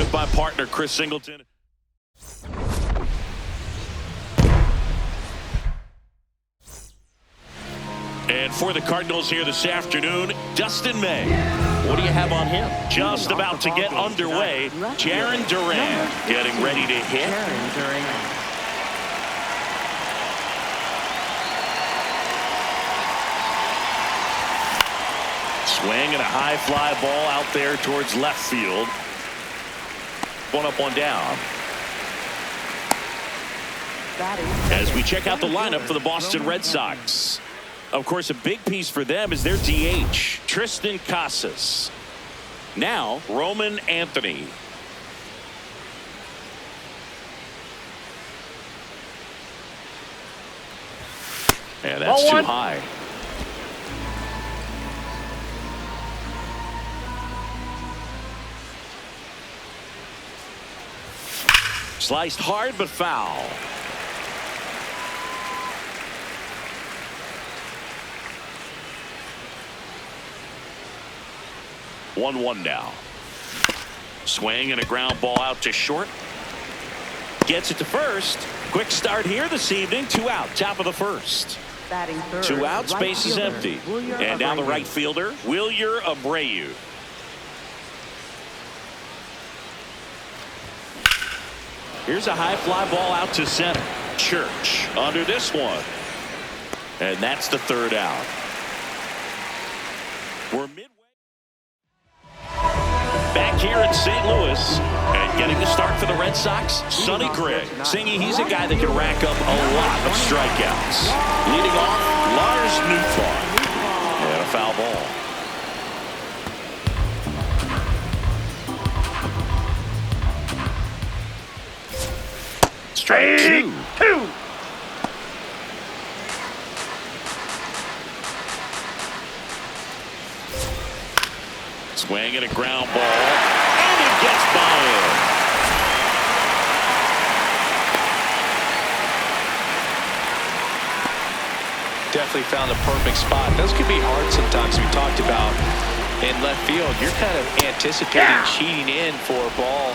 with my partner, Chris Singleton. And for the Cardinals here this afternoon, Dustin May. What do you have on him? Just about to get underway. Jarren Duran getting ready to hit. Swing and a high fly ball out there towards left field. One up, one down. As we check out the lineup for the Boston Red Sox. Of course, a big piece for them is their DH, Tristan Casas. Now, Roman Anthony. And that's too high. Sliced hard but foul. One now. Swing and a ground ball out to short. Gets it to first. Quick start here this evening. 2 out, top of the first. Batting third, 2 out, right space is fielder, empty. Wilyer And now the Abreu. right fielder, Wilyer Abreu. Here's a high fly ball out to center. Church under this one. And that's the 3rd out. We're midway. Back here in St. Louis. And getting the start for the Red Sox, Sonny Gray. Singing he's a guy that can rack up a lot of strikeouts. Leading off, Lars Nootbaar. And a foul ball. Strike two. Swing and a ground ball. And it gets by him. Definitely found the perfect spot. Those can be hard sometimes. We talked about in left field. You're kind of anticipating cheating in for a ball.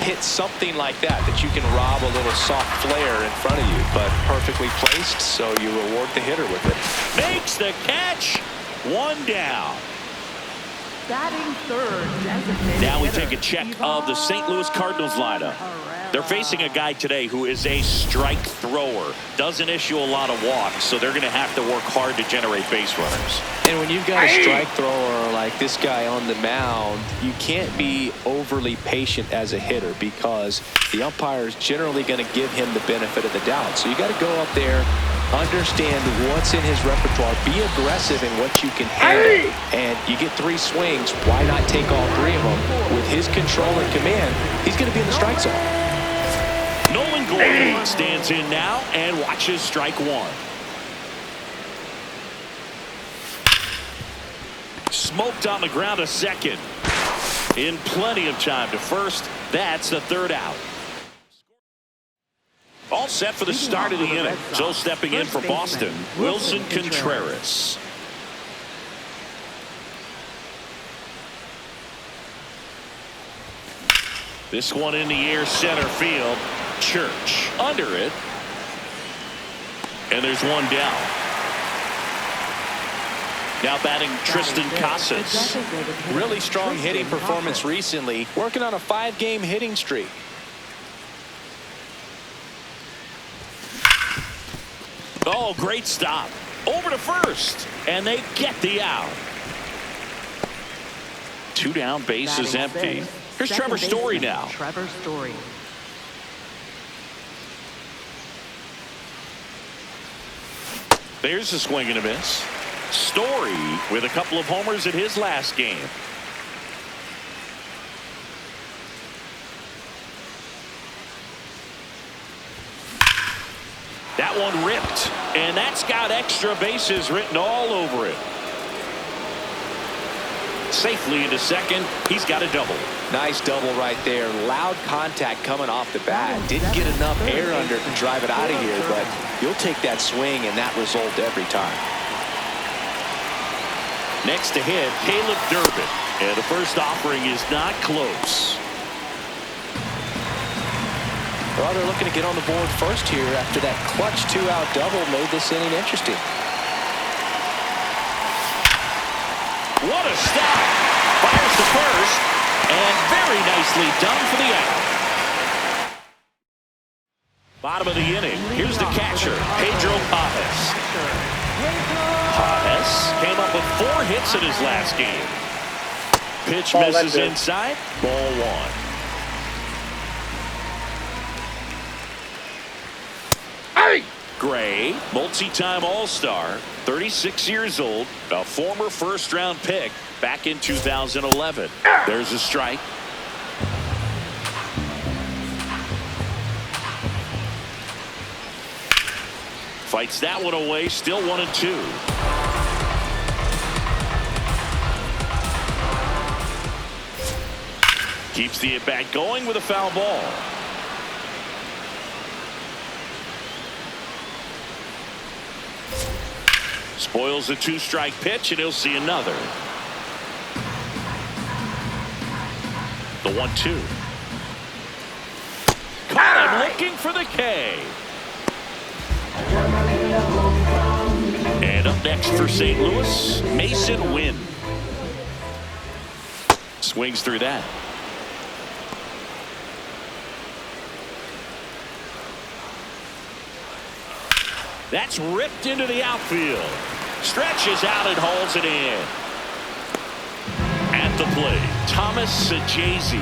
Hit something like that you can rob a little soft flare in front of you, but perfectly placed, so you reward the hitter with it. Makes the catch. 1 down. Batting third, designated Now we hitter, take a check of the St. Louis Cardinals lineup. They're facing a guy today who is a strike thrower. Doesn't issue a lot of walks, so they're going to have to work hard to generate base runners. And when you've got a strike thrower like this guy on the mound, you can't be overly patient as a hitter because the umpire is generally going to give him the benefit of the doubt. So you got to go up there, understand what's in his repertoire, be aggressive in what you can handle. And you get 3 swings, why not take all 3 of them? With his control and command, he's going to be in the strike zone. Nolan Gordon stands in now and watches strike 1. Smoked on the ground a second. In plenty of time to first. That's the 3rd out. All set for the start of the inning. So stepping in for Boston, Wilson Contreras. This one in the air, center field. Church under it. And there's 1 down. Now batting Tristan Casas. Really strong hitting performance recently. Working on a 5-game hitting streak. Oh, great stop. Over to first. And they get the out. 2 down, base is empty. Here's Trevor Story now. Trevor Story. There's a swing and a miss. Story with a couple of homers in his last game. That one ripped, and that's got extra bases written all over it. Safely into second. He's got a double. Nice double right there. Loud contact coming off the bat. Didn't get enough air under it to drive it out of here, but you'll take that swing and that result every time. Next to hit, Caleb Durbin. And the first offering is not close. Well, they're looking to get on the board first here after that clutch two-out double made this inning interesting. What a stop. Fires to first, and very nicely done for the out. Bottom of the inning. Here's the catcher, Pedro Pajes. Pajes came up with 4 hits in his last game. Pitch misses inside. Ball 1. Gray, multi-time All-Star, 36 years old, a former first-round pick back in 2011. There's a strike. Fights that one away, still 1-2. Keeps the at-bat going with a foul ball. Spoils a 2-strike pitch, and he'll see another. The 1-2. Caught him looking for the K. And up next for St. Louis, Mason Wynn. Swings through that. That's ripped into the outfield. Stretches out and hauls it in. At the plate, Thomas Sajazi.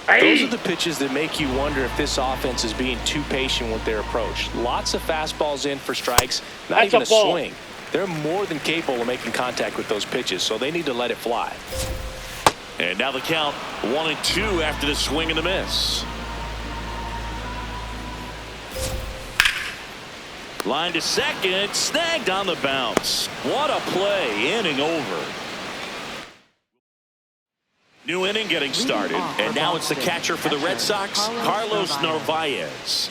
Those are the pitches that make you wonder if this offense is being too patient with their approach. Lots of fastballs in for strikes, not even a swing. They're more than capable of making contact with those pitches, so they need to let it fly. And now the count 1-2 after the swing and the miss. Line to second, snagged on the bounce. What a play, inning over. New inning getting started, and now it's the catcher for the Red Sox, Carlos Narvaez.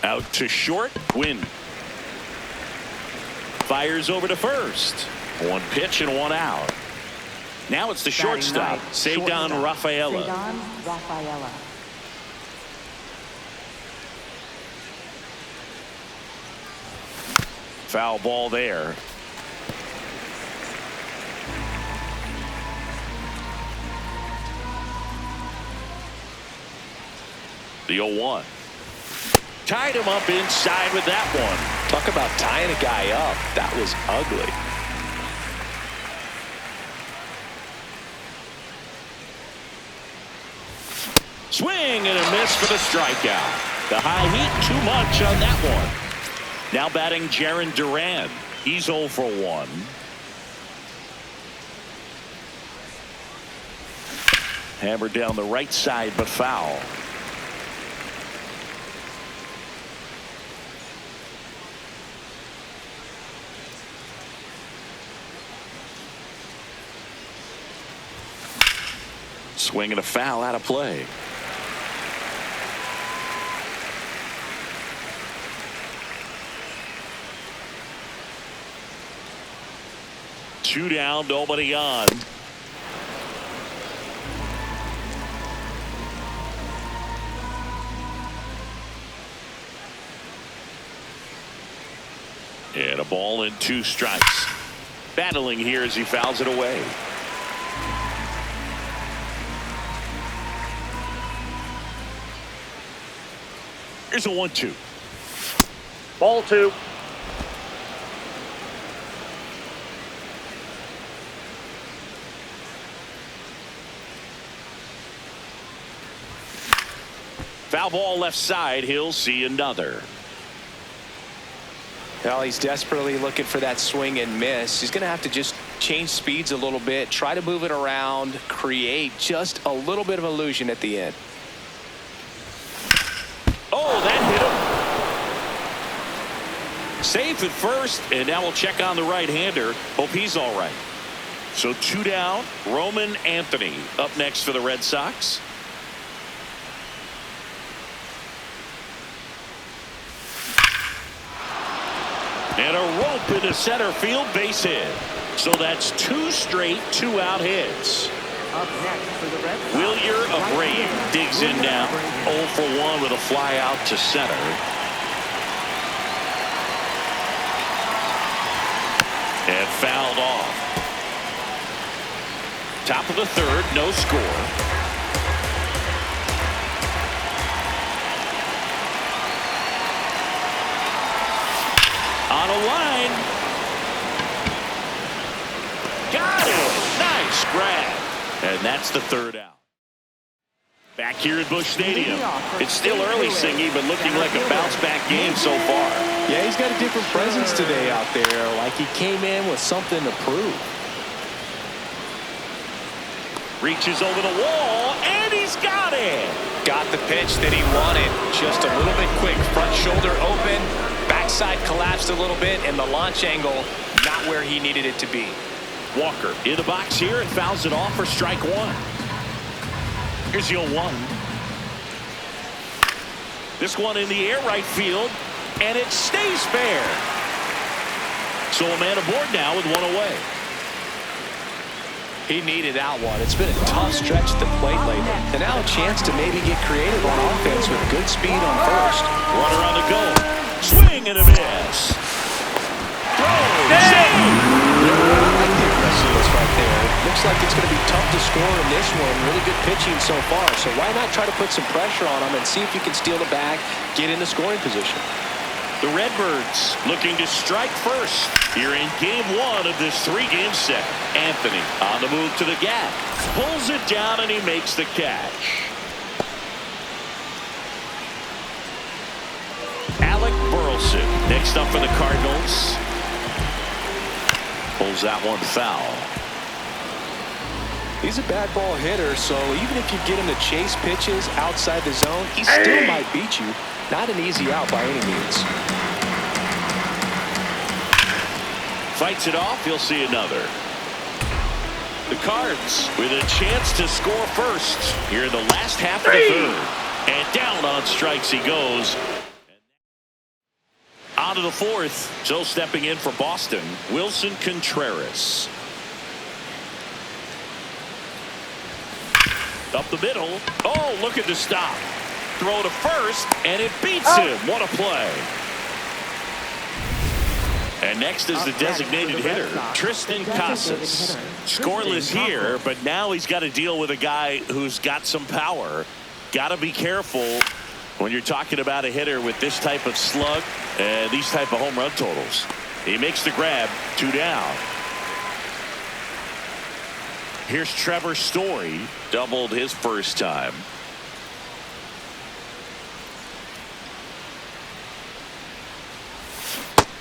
Out to short, Wynn. Fires over to first. 1 pitch and 1 out. Now it's the shortstop, Ceddanne Rafaela. Foul ball there. The 0-1. Tied him up inside with that one. Talk about tying a guy up. That was ugly. Swing and a miss for the strikeout. The high heat, too much on that one. Now batting Jarren Duran. He's 0 for 1. Hammered down the right side, but foul. Swing and a foul out of play. Two down, nobody on. And a ball and 2 strikes. Battling here as he fouls it away. Here's a 1-2. Ball 2. Foul ball left side. He'll see another. Well, he's desperately looking for that swing and miss. He's going to have to just change speeds a little bit, try to move it around, create just a little bit of illusion at the end. Oh, that hit him. Safe at first, and now we'll check on the right-hander. Hope he's all right. So 2 down. Roman Anthony up next for the Red Sox. And a rope into center field, base hit. So that's 2 straight 2-out hits. Up next for the Red Sox. Wilyer Abreu digs in now. 0 for 1 with a fly out to center. And fouled off. Top of the 3rd, no score. On a line. Got it. Nice grab. And that's the 3rd out. Back here at Busch Stadium. It's still early, Singy, but looking like a bounce-back game so far. Yeah, he's got a different presence today out there. Like he came in with something to prove. Reaches over the wall, and he's got it. Got the pitch that he wanted. Just a little bit quick. Front shoulder open. Backside collapsed a little bit, and the launch angle not where he needed it to be. Walker in the box here and fouls it off for strike 1. Here's the 0-1. This one in the air right field, and it stays fair. So a man aboard now with 1 away. He needed that one. It's been a tough stretch at the plate lately. And now a chance to maybe get creative on offense with good speed on first. Runner on the go. Swing and a miss. Right there. Looks like it's going to be tough to score in this one. Really good pitching so far. So why not try to put some pressure on him and see if you can steal the bag, get in the scoring position. The Redbirds looking to strike first here in game 1 of this 3-game set. Anthony on the move to the gap. Pulls it down and he makes the catch. Alec Burleson next up for the Cardinals. Pulls that one foul. He's a bad ball hitter, so even if you get him to chase pitches outside the zone, he still might beat you. Not an easy out by any means. Fights it off, you'll see another. The Cards with a chance to score first here in the last half of the 3rd. And down on strikes he goes. On to the 4th. So stepping in for Boston, Wilson Contreras. Up the middle. Oh, look at the stop. Throw to first, and it beats him. What a play. And next is the designated hitter, Tristan Casas. Scoreless here, but now he's got to deal with a guy who's got some power. Got to be careful when you're talking about a hitter with this type of slug and these type of home run totals. He makes the grab, 2 down. Here's Trevor Story, doubled his first time.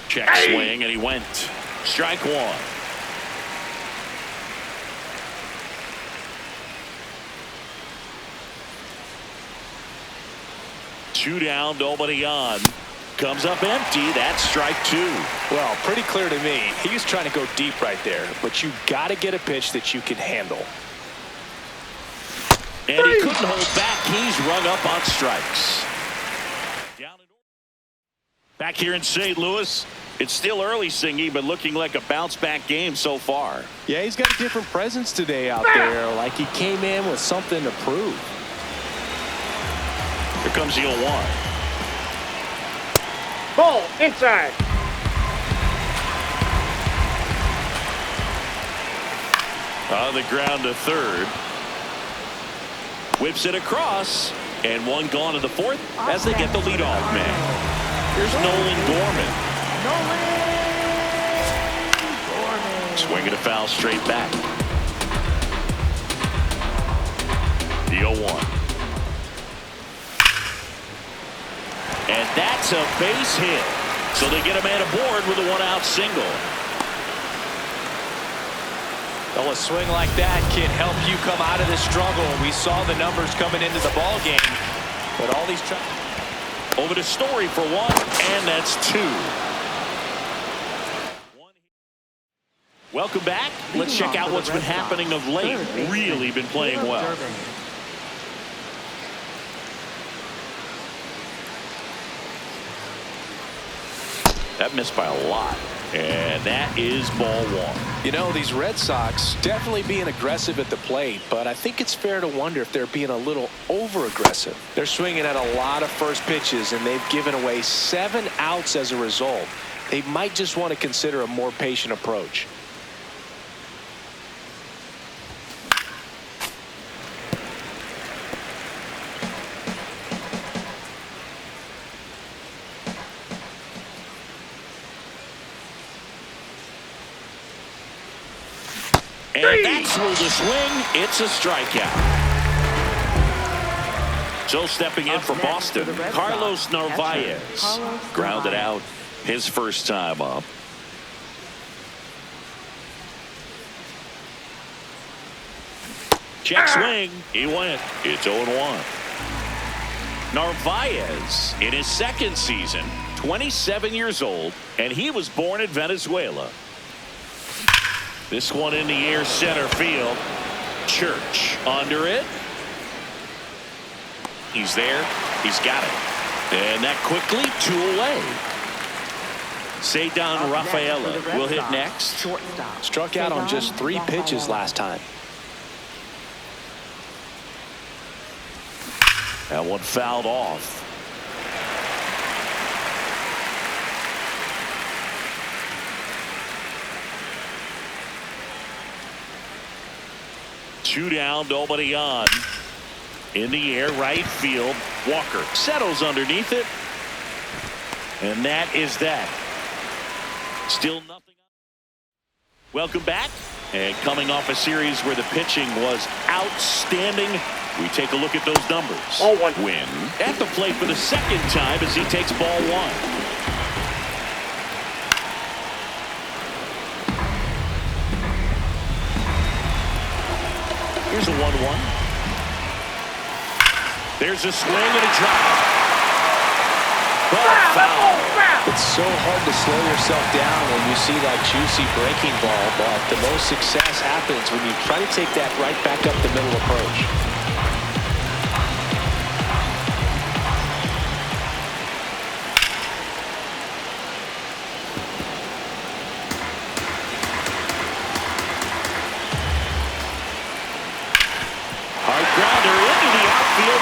Check swing, and he went. Strike 1. Two down, nobody on. Comes up empty. That's strike 2. Well, pretty clear to me. He was trying to go deep right there, but you got to get a pitch that you can handle. And he couldn't hold back. He's rung up on strikes. Back here in St. Louis, it's still early, Singy, but looking like a bounce-back game so far. Yeah, he's got a different presence today out there. Like he came in with something to prove. Here comes the 0-1. Ball inside. On the ground to 3rd. Whips it across, and one gone to the 4th as they get the leadoff man. Here's Nolan Gorman. Swinging a foul straight back. The 0-1. And that's a base hit. So they get a man aboard with a 1-out single. Well, a swing like that can help you come out of this struggle. We saw the numbers coming into the ball game, but all these over to Story for 1, and that's 2. Welcome back. Let's check out what's been happening of late. Really been playing well. That missed by a lot. And that is ball one. You know, these Red Sox definitely being aggressive at the plate, but I think it's fair to wonder if they're being a little over-aggressive. They're swinging at a lot of first pitches, and they've given away 7 outs as a result. They might just want to consider a more patient approach. And that's through the swing. It's a strikeout. So stepping in for Boston, Carlos Narvaez. Grounded out his first time up. Check swing. He went. It's 0-1. Narvaez in his second season, 27 years old, and he was born in Venezuela. This one in the air, center field. Church under it. He's there. He's got it. And that quickly 2 away. Cedar Rafaela will hit next. Struck out on just 3 pitches last time. That one fouled off. Two down, nobody on. In the air, right field. Walker settles underneath it. And that is that. Still nothing. Welcome back. And coming off a series where the pitching was outstanding, we take a look at those numbers. Ball one. Win at the plate for the second time as he takes ball one. Here's a 1-1. There's a swing and a drive. Ball foul. It's so hard to slow yourself down when you see that juicy breaking ball, but the most success happens when you try to take that right back up the middle approach.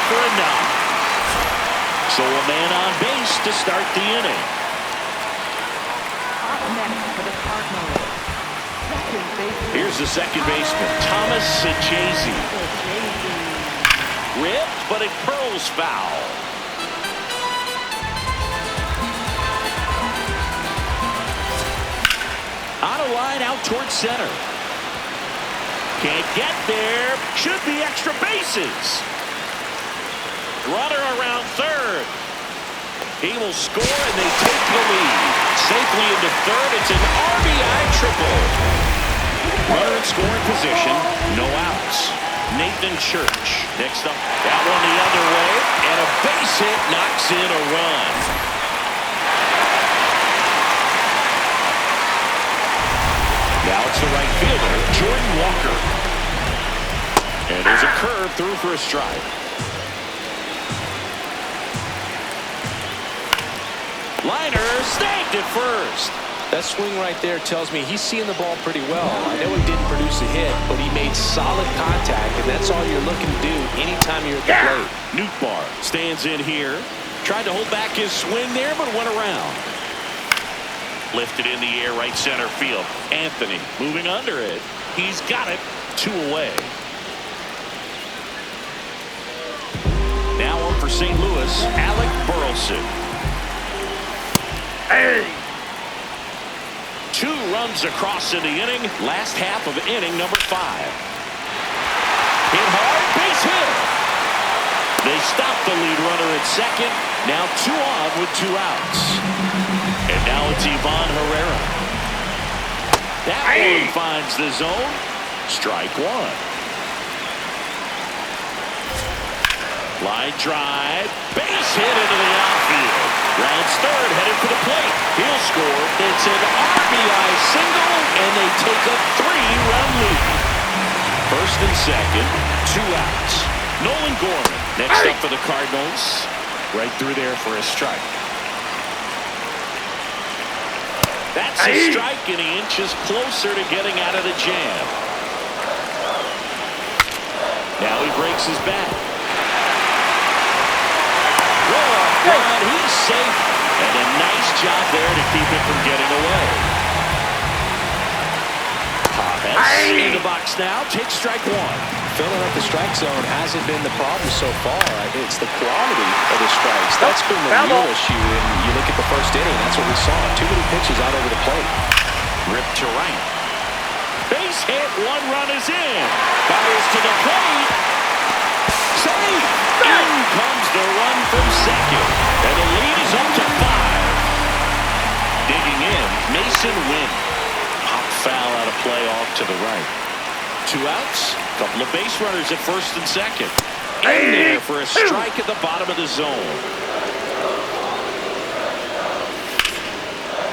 For a knock. So a man on base to start the inning. Up next for the Cardinals. Second baseman. Here's the second baseman, Thomas Sachazy. Ripped, but it curls foul. On a line out towards center. Can't get there. Should be extra bases. Runner around third. He will score, and they take the lead. Safely into third. It's an RBI triple. Runner in scoring position. No outs. Nathan Church. Next up, that one the other way. And a base hit knocks in a run. Now it's the right fielder, Jordan Walker. And there's a curve through for a strike. Liner snagged it first. That swing right there tells me he's seeing the ball pretty well. I know he didn't produce a hit, but he made solid contact, and that's all you're looking to do anytime you're at the plate. Nootbaar stands in here. Tried to hold back his swing there, but went around. Lifted in the air, right center field. Anthony moving under it. He's got it. 2 away. Now on for St. Louis, Alec Burleson. Hey! 2 runs across in the inning. Last half of inning number 5. Hit hard, base hit. They stop the lead runner at second. Now 2 on with 2 outs. And now it's Ivan Herrera. That one finds the zone. Strike 1. Line drive. Base hit into the outfield. Rounds third, headed for the plate. He'll score. It's an RBI single, and they take a 3-run lead. First and second, 2 outs. Nolan Gorman next up for the Cardinals. Right through there for a strike. That's a strike, and he inches closer to getting out of the jam. Now he breaks his back. Run, he's safe. And a nice job there to keep it from getting away. Paves in the box now. Takes strike one. Filling up the strike zone hasn't been the problem so far. It's the quality of the strikes. That's been the real issue. And you look at the first inning, that's what we saw. Too many pitches out over the plate. Ripped to right. Base hit. One run is in. Fires to the plate. Save. In comes the run from second. And the lead is up to 5. Digging in, Mason Wynn. Pop foul out of play off to the right. 2 outs. Couple of base runners at first and second. In there for a strike at the bottom of the zone.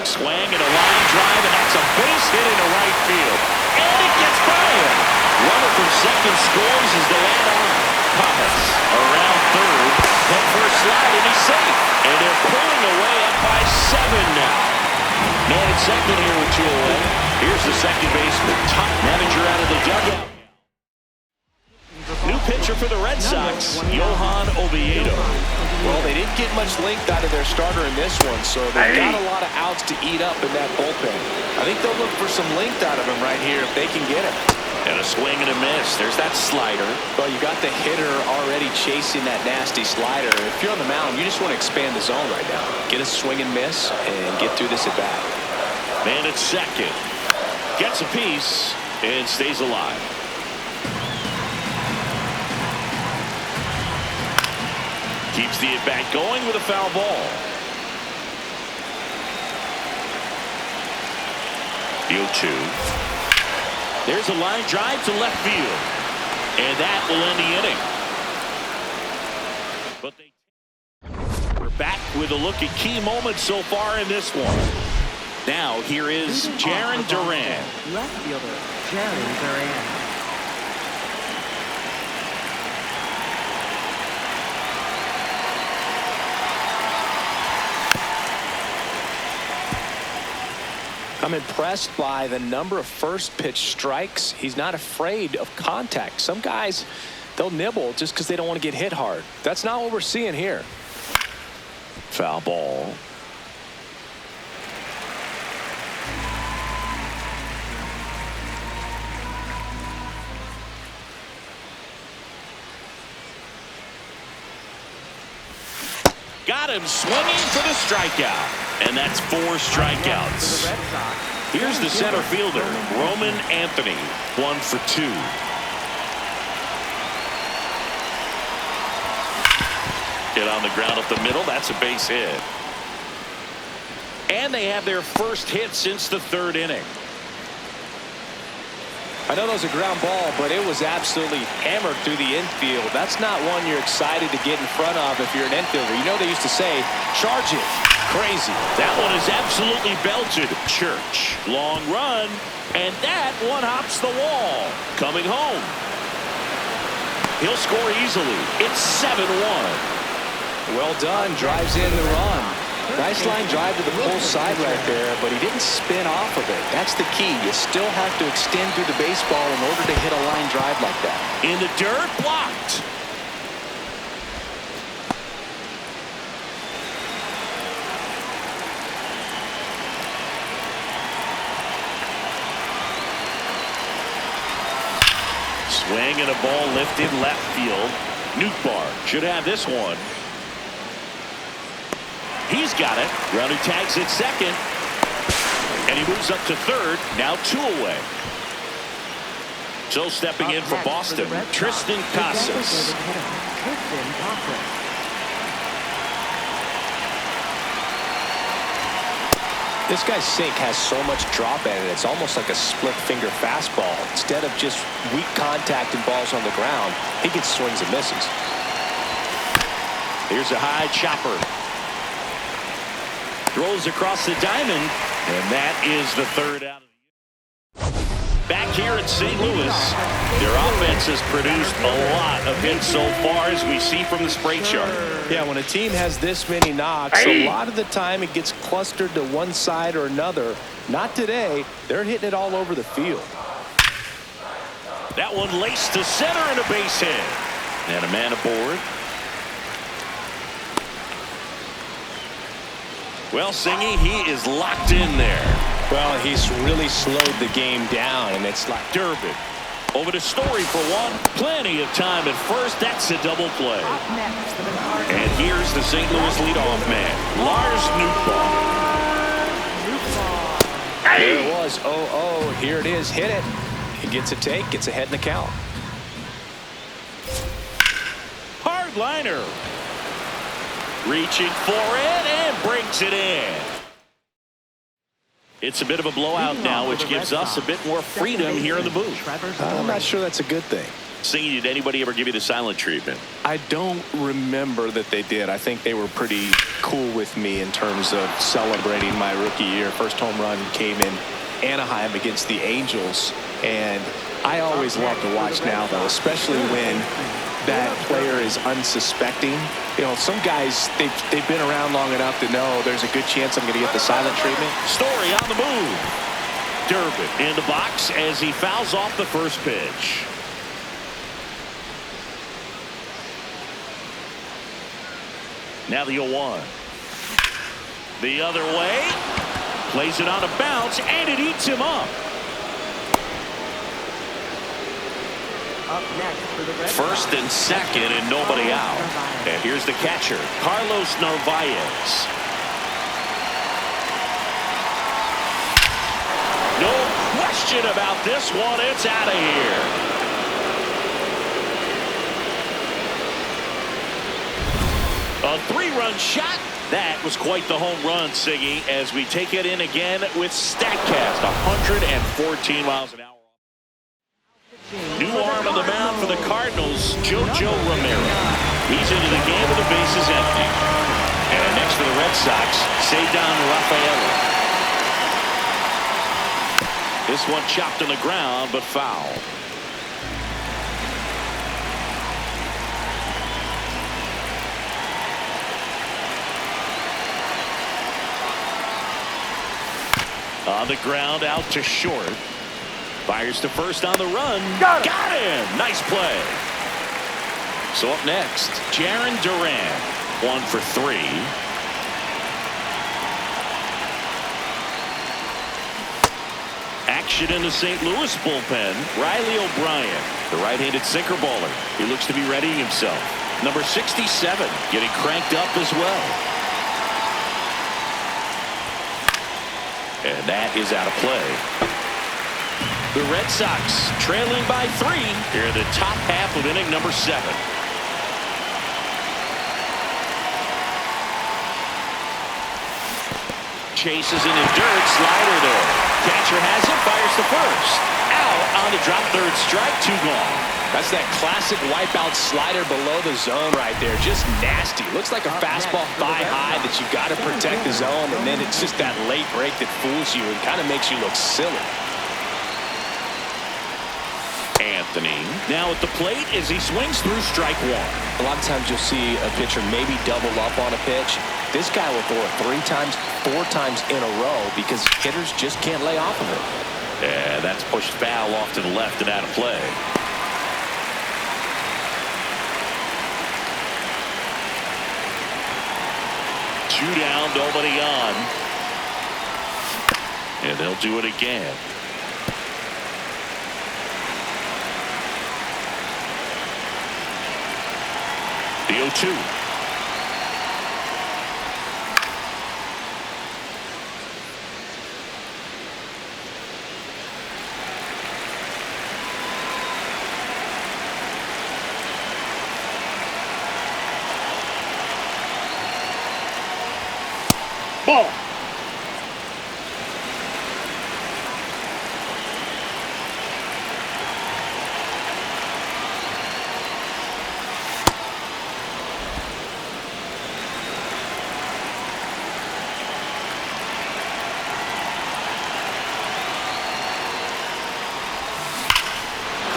Swing and a line drive, and that's a base hit into right field. And it gets by him. Runner from second scores as they add on. Paves around third. Head for a slide, and he's safe. And they're pulling away up by 7 now. Man at second here with 2 away. Here's the second baseman. Top manager out of the dugout. New pitcher for the Red Sox, Johan Oviedo. Well, they didn't get much length out of their starter in this one, so they've got a lot of outs to eat up in that bullpen. I think they'll look for some length out of him right here if they can get him. And a swing and a miss. There's that slider. Well, you got the hitter already chasing that nasty slider. If you're on the mound, you just want to expand the zone right now. Get a swing and miss and get through this at bat. Man at second. Gets a piece and stays alive. Keeps the at-bat going with a foul ball. The 0-2. There's a line drive to left field. And that will end the inning. But we're back with a look at key moments so far in this one. Now here is Jarren Duran. Left fielder, Jarren Duran. I'm impressed by the number of first pitch strikes. He's not afraid of contact. Some guys, they'll nibble just because they don't want to get hit hard. That's not what we're seeing here. Foul ball. Got him swinging for the strikeout. And that's 4 strikeouts. Here's the center fielder, Roman Anthony, 1 for 2. Hit on the ground up the middle. That's a base hit. And they have their first hit since the 3rd inning. I know that was a ground ball, but it was absolutely hammered through the infield. That's not one you're excited to get in front of if you're an infielder. You know they used to say, charge it. Crazy. That one is absolutely belted. Church. Long run. And that one hops the wall. Coming home. He'll score easily. It's 7-1. Well done. Drives in the run. Nice line drive to the pull side right there, but he didn't spin off of it. That's the key. You still have to extend through the baseball in order to hit a line drive like that. In the dirt, blocked. Swing and a ball lifted left field. Nootbaar should have this one. He's got it. Runner tags at second. And he moves up to third. Now 2 away. So stepping in for Boston, Tristan Casas. This guy's sink has so much drop in it. It's almost like a split finger fastball. Instead of just weak contact and balls on the ground, he gets swings and misses. Here's a high chopper. Throws across the diamond, and that is the 3rd out of the year. Back here in St. Louis. Their offense has produced a lot of hits so far, as we see from the spray chart. Yeah, when a team has this many knocks, a lot of the time it gets clustered to one side or another. Not today. They're hitting it all over the field. That one laced to center and a base hit. And a man aboard. Well, Singy, he is locked in there. Well, he's really slowed the game down, and it's like Durbin. Over to Story for one. Plenty of time at first. That's a double play. Up next for the Cardinals. And here's the St. Louis leadoff man, Lars Nootbaar. There it was. 0-0. Here it is. Hit it. He gets a take, gets ahead in the count. Hard liner. Reaching for it and brings it in. It's a bit of a blowout now, which gives us a bit more freedom here in the booth. I'm not sure that's a good thing. Singy, did anybody ever give you the silent treatment? I don't remember that they did. I think they were pretty cool with me in terms of celebrating my rookie year. First home run came in Anaheim against the Angels, and I always love to watch now, though, especially when that player is unsuspecting. You know, some guys, they've been around long enough to know there's a good chance I'm going to get the silent treatment. Story on the move. Durbin in the box as he fouls off the first pitch. Now the 0-1. The other way. Plays it on a bounce, and it eats him up. Up next for the Red First and second, and nobody out. And here's the catcher, Carlos Narvaez. No question about this one. It's out of here. A three-run shot. That was quite the home run, Siggy, as we take it in again with StatCast, 114 miles an hour. New arm on the mound for the Cardinals, Jojo Romero. He's into the game with the bases empty. And next for the Red Sox, Ceddanne Rafaela. This one chopped on the ground, but foul. On the ground, out to short. Fires to first on the run. Got him! Nice play. So up next, Jarren Duran. 1 for 3. Action in the St. Louis bullpen. Riley O'Brien, the right-handed sinker baller. He looks to be readying himself. Number 67, getting cranked up as well. And that is out of play. The Red Sox trailing by 3 here in the top half of inning number 7. Chases in the dirt, slider there. Catcher has it, fires to first. Out on the drop, third strike, 2 gone. That's that classic wipeout slider below the zone right there. Just nasty. Looks like a fastball thigh high that you got to protect the zone, and then it's just that late break that fools you and kind of makes you look silly. Anthony now at the plate as he swings through strike 1. A lot of times you'll see a pitcher maybe double up on a pitch. This guy will throw it 3 times, 4 times in a row because hitters just can't lay off of it. Yeah, that's pushed foul off to the left and out of play. Two down, nobody on. And they'll do it again. The 0-2. Ball.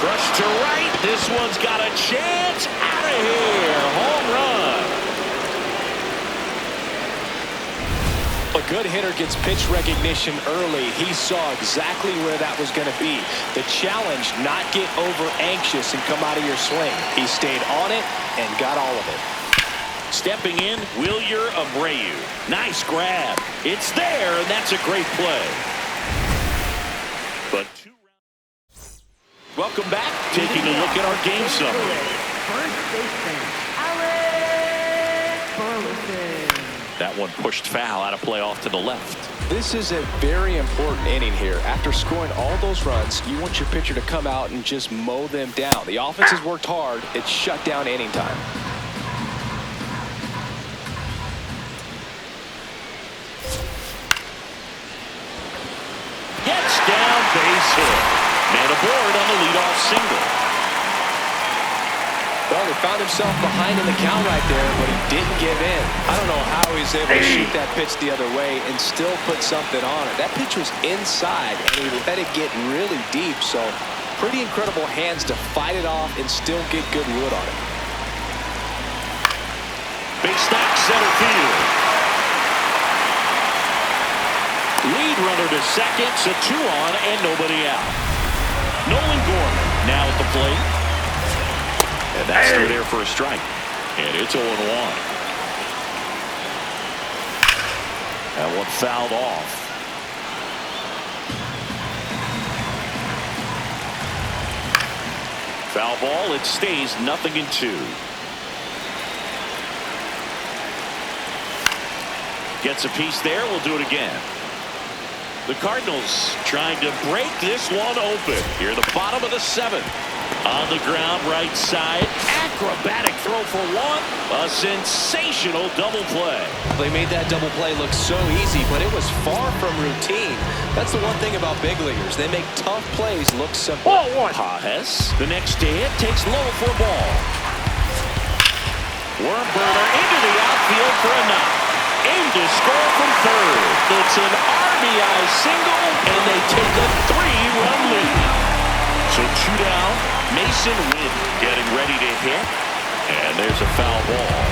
Crushed to right. This one's got a chance. Out of here. Home run. A good hitter gets pitch recognition early. He saw exactly where that was going to be. The challenge, not get over anxious and come out of your swing. He stayed on it and got all of it. Stepping in, Wilyer Abreu. Nice grab. It's there, and that's a great play. But welcome back. Taking a look at our game summary. First baseman, Alex Burleson. That one pushed foul out of play off to the left. This is a very important inning here. After scoring all those runs, you want your pitcher to come out and just mow them down. The offense has worked hard. It's shut down inning time. Gets down, base hit. Man aboard on the leadoff single. Well, he found himself behind in the count right there, but he didn't give in. I don't know how he's able to shoot that pitch the other way and still put something on it. That pitch was inside, and he let it get really deep, so pretty incredible hands to fight it off and still get good wood on it. Big stack center field. Lead runner to second, so 2 on and nobody out. Nolan Gorman now at the plate. And that's through there for a strike. And it's 0-1. That one fouled off. Foul ball. It stays 0-2. Gets a piece there. We'll do it again. The Cardinals trying to break this one open. Here, the bottom of the 7th. On the ground, right side. Acrobatic throw for 1. A sensational double play. They made that double play look so easy, but it was far from routine. That's the one thing about big leaguers. They make tough plays look simple. Ball 1. Pajes, the next to hit, takes low for a ball. Worm burner into the outfield for a knock. Aim to score from third. It's an RBI single, and they take a 3-run lead. So 2 down. Mason Wynn getting ready to hit. And there's a foul ball.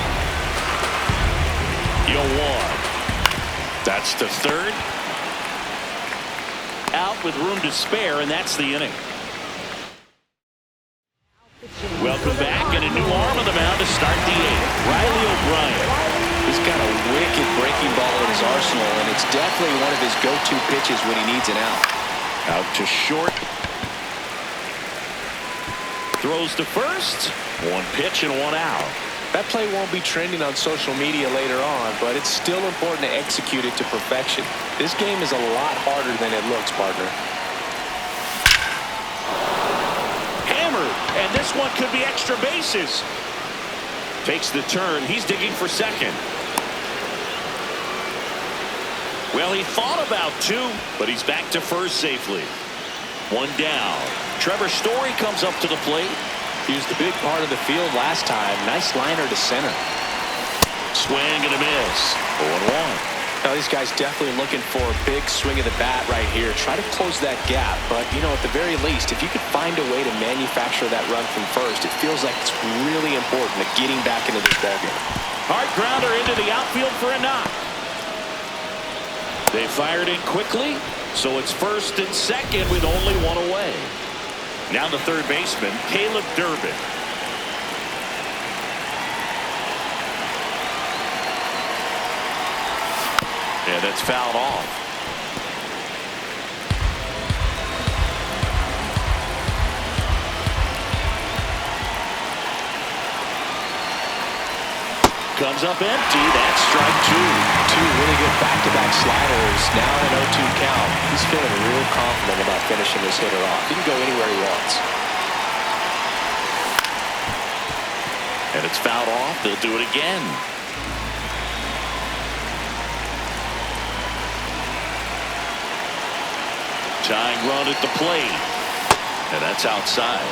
0-1. That's the third. Out with room to spare, and that's the inning. Welcome back, and a new arm on the mound to start the 8th. Riley O'Brien. He's got a wicked breaking ball in his arsenal, and it's definitely one of his go-to pitches when he needs an out. Out to short. Throws to first. 1 pitch and 1 out. That play won't be trending on social media later on, but it's still important to execute it to perfection. This game is a lot harder than it looks, partner. Hammered, and this one could be extra bases. Takes the turn. He's digging for second. Well, he thought about 2, but he's back to first safely. 1 down. Trevor Story comes up to the plate. He was the big part of the field last time. Nice liner to center. Swing and a miss. 0-1. Now, these guys definitely looking for a big swing of the bat right here. Try to close that gap, but, you know, at the very least, if you could find a way to manufacture that run from first, it feels like it's really important to getting back into this ballgame. Hard grounder into the outfield for a knock. They fired in quickly, so it's first and second with only 1 away. Now the third baseman, Caleb Durbin. And it's fouled off. Comes up empty. That's strike 2. 2 really good back-to-back sliders. Now in an 0-2 count. He's feeling real confident about finishing this hitter off. He can go anywhere he wants. And it's fouled off. They'll do it again. Tying run at the plate. And that's outside.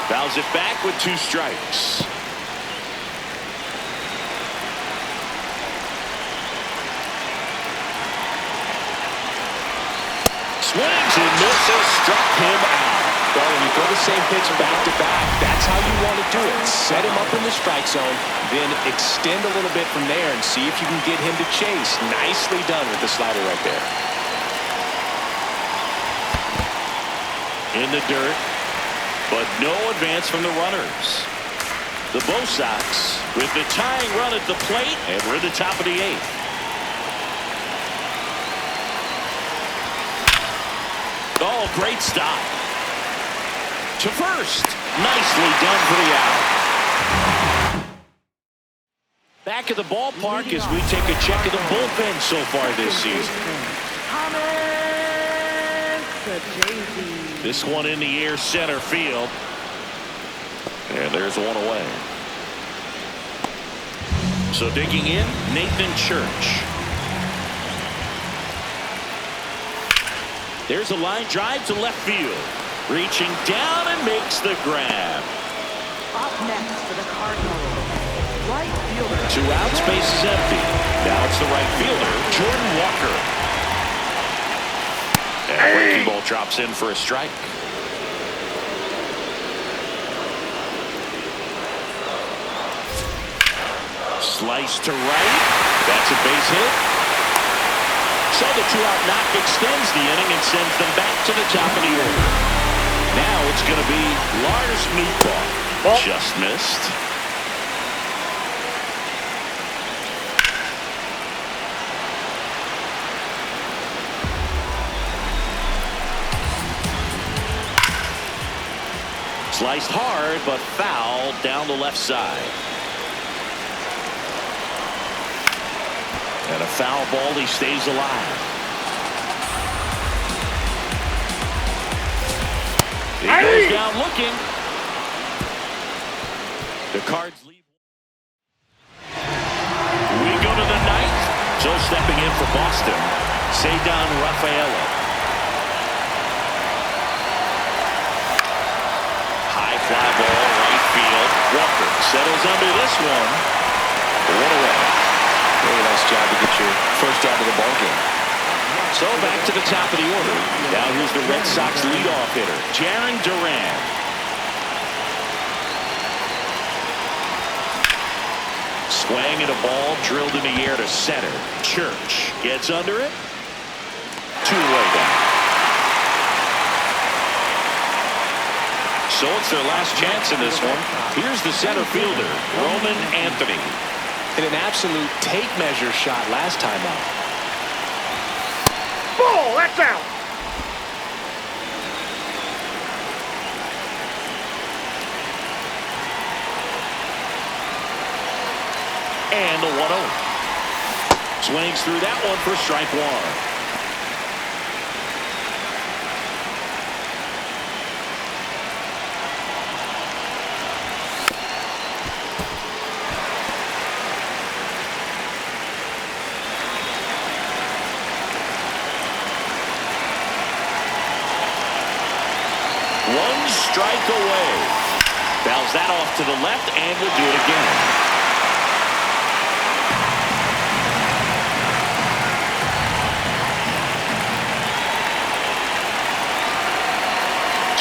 Fouls it back with 2 strikes. Swings and misses, struck him out. Well, when you throw the same pitch back-to-back, that's how you want to do it. Set him up in the strike zone, then extend a little bit from there and see if you can get him to chase. Nicely done with the slider right there. In the dirt, but no advance from the runners. The Bo Sox with the tying run at the plate, and we're at the top of the 8th. Oh, great stop. To first. Nicely done for the out. Back at the ballpark as we take a check of the bullpen so far this season. This one in the air center field. And there's one away. So digging in, Nathan Church. There's a line drive to left field. Reaching down and makes the grab. Up next for the Cardinals, right fielder. 2 out, space is empty. Now it's the right fielder, Jordan Walker. And breaking ball drops in for a strike. Slice to right. That's a base hit. So the 2-out knock extends the inning and sends them back to the top of the order. Now it's going to be Lars Nootbaar. Just missed. Sliced hard, but foul down the left side. And a foul ball, he stays alive. He goes down looking. The Cards lead. We go to the 9th. So stepping in for Boston, Cedar Rafaela. High fly ball, right field. Walker settles under this one. One away. Really nice job to get your first out of the ball game. So back to the top of the order. Now here's the Red Sox leadoff hitter, Jarren Duran. Swing and a ball drilled in the air to center. Church gets under it. 2-way down. So it's their last chance in this one. Here's the center fielder, Roman Anthony. Hit an absolute tape measure shot last time out. Ball, that's out. And the 1-0. Swings through that one for strike 1. One strike away. Fouls that off to the left and will do it again.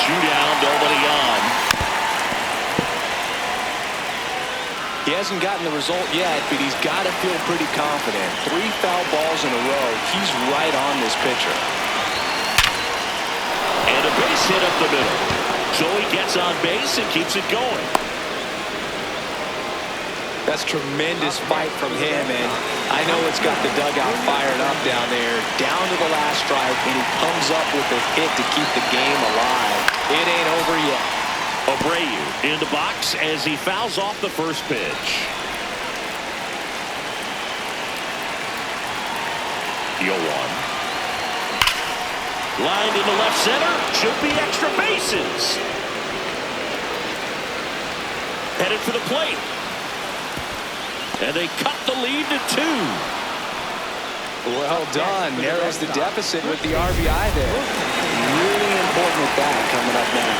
Two down, nobody on. He hasn't gotten the result yet, but he's got to feel pretty confident. 3 foul balls in a row. He's right on this pitcher. And a base hit up the middle. So he gets on base and keeps it going. That's tremendous fight from him, and I know it's got the dugout fired up down there, down to the last strike, and he comes up with a hit to keep the game alive. It ain't over yet. Abreu in the box as he fouls off the first pitch. The 0-1. Lined into left center. Should be extra bases. Headed for the plate. And they cut the lead to 2. Well done. Narrows the deficit with the RBI there. Really important with that coming up now.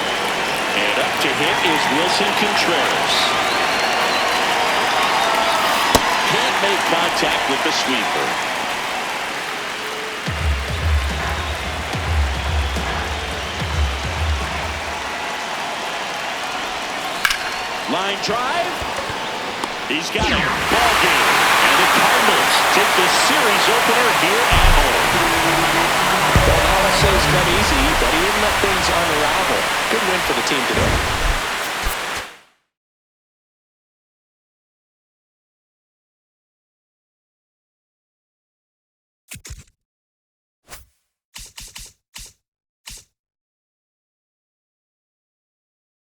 And up to hit is Wilson Contreras. Can't make contact with the sweeper. Line drive. He's got it. Ball game. And the Cardinals take the series opener here at home. Well, now let's say it's come easy, but he didn't let things unravel. Good win for the team today.